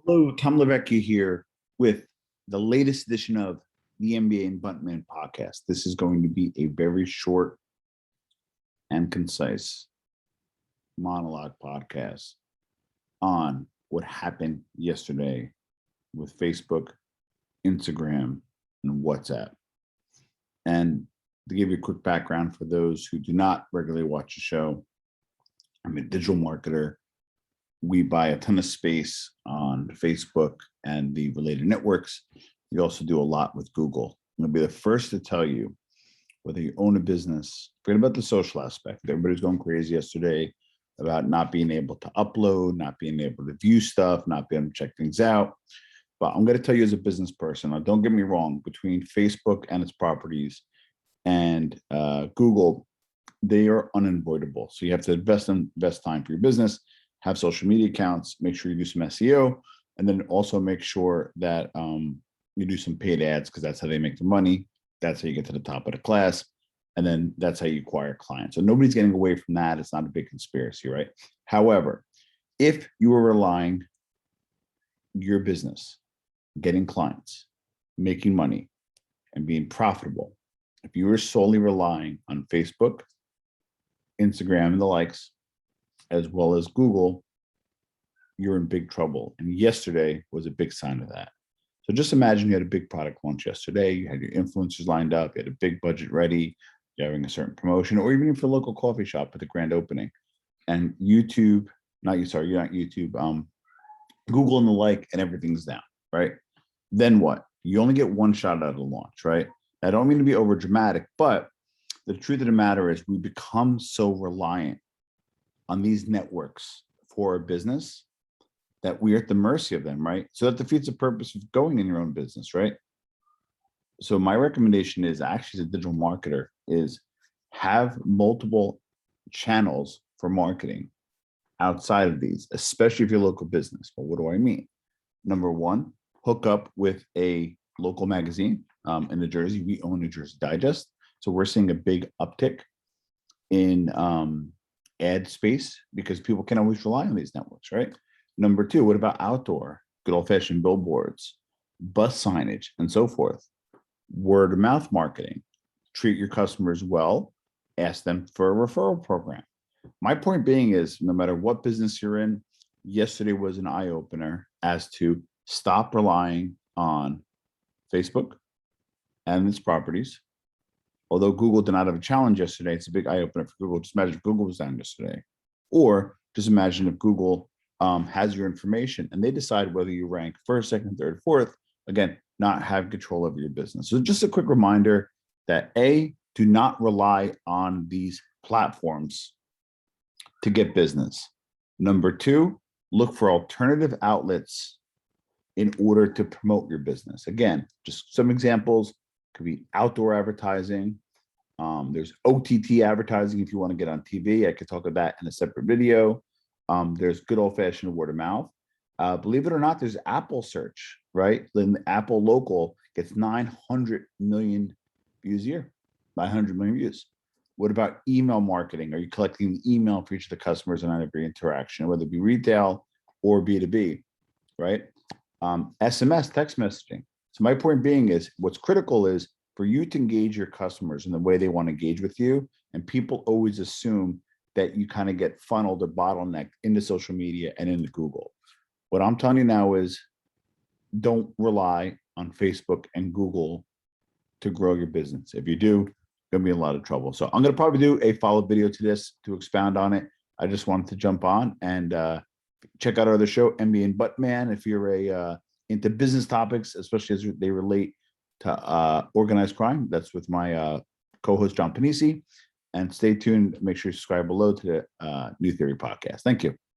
Hello, Tom Levecchia here with the latest edition of the NBA and Buntman podcast. This is going to be a very short and concise monologue podcast on what happened yesterday with Facebook, Instagram, and WhatsApp. And to give you a quick background for those who do not regularly watch the show, I'm a digital marketer. We buy a ton of space on Facebook and the related networks. We also do a lot with Google. I'm going to be the first to tell you, whether you own a business, forget about the social aspect. Everybody's going crazy yesterday about not being able to upload, not being able to view stuff, not being able to check things out. But I'm going to tell you as a business person, now don't get me wrong, between Facebook and its properties and Google, they are unavoidable. So you have to invest time for your business, have social media accounts, make sure you do some SEO, and then also make sure that you do some paid ads, because that's how they make the money. That's how you get to the top of the class. And then that's how you acquire clients. So nobody's getting away from that. It's not a big conspiracy, right? However, if you are relying your business, getting clients, making money, and being profitable, if you are solely relying on Facebook, Instagram, and the likes, as well as Google, you're in big trouble. And yesterday was a big sign of that. So just imagine you had a big product launch yesterday. You had your influencers lined up. You had a big budget ready. You're having a certain promotion, or even for a local coffee shop at the grand opening. And YouTube, you're not YouTube, Google and the like, and everything's down, right? Then what? You only get one shot out of the launch, right? I don't mean to be over dramatic, but the truth of the matter is we become so reliant on these networks for a business that we're at the mercy of them, right? So that defeats the purpose of going in your own business, right? So my recommendation is, actually as a digital marketer, is have multiple channels for marketing outside of these, especially if you're a local business. But what do I mean? Number one, hook up with a local magazine. In New Jersey, we own New Jersey Digest. So we're seeing a big uptick in ad space because people can always rely on these networks, right? Number two, what about outdoor, good old-fashioned billboards, bus signage, and so forth? Word of mouth marketing. Treat your customers well, ask them for a referral program. My point being is, no matter what business you're in, yesterday was an eye-opener as to stop relying on Facebook and its properties. Although Google did not have a challenge yesterday, it's a big eye-opener for Google. Just imagine if Google was down yesterday. Or just imagine if Google has your information and they decide whether you rank first, second, third, fourth. Again, not have control over your business. So just a quick reminder that A, do not rely on these platforms to get business. Number two, look for alternative outlets in order to promote your business. Again, just some examples. Could be outdoor advertising. There's OTT advertising if you want to get on TV. I could talk about that in a separate video. There's good old-fashioned word of mouth. Believe it or not, there's Apple search, right? Then Apple local gets 900 million views a year, 900 million views. What about email marketing? Are you collecting the email for each of the customers and on every interaction, whether it be retail or B2B, right? SMS, text messaging. So my point being is, what's critical is for you to engage your customers in the way they want to engage with you. And people always assume that you kind of get funneled or bottlenecked into social media and into Google. What I'm telling you now is, don't rely on Facebook and Google to grow your business. If you do, you're going to be in a lot of trouble. So I'm going to probably do a follow-up video to this to expound on it. I just wanted to jump on and check out our other show, NBA and Buttman, if you're into business topics, especially as they relate to organized crime. That's with my co-host, John Panisi. And stay tuned. Make sure you subscribe below to the New Theory podcast. Thank you.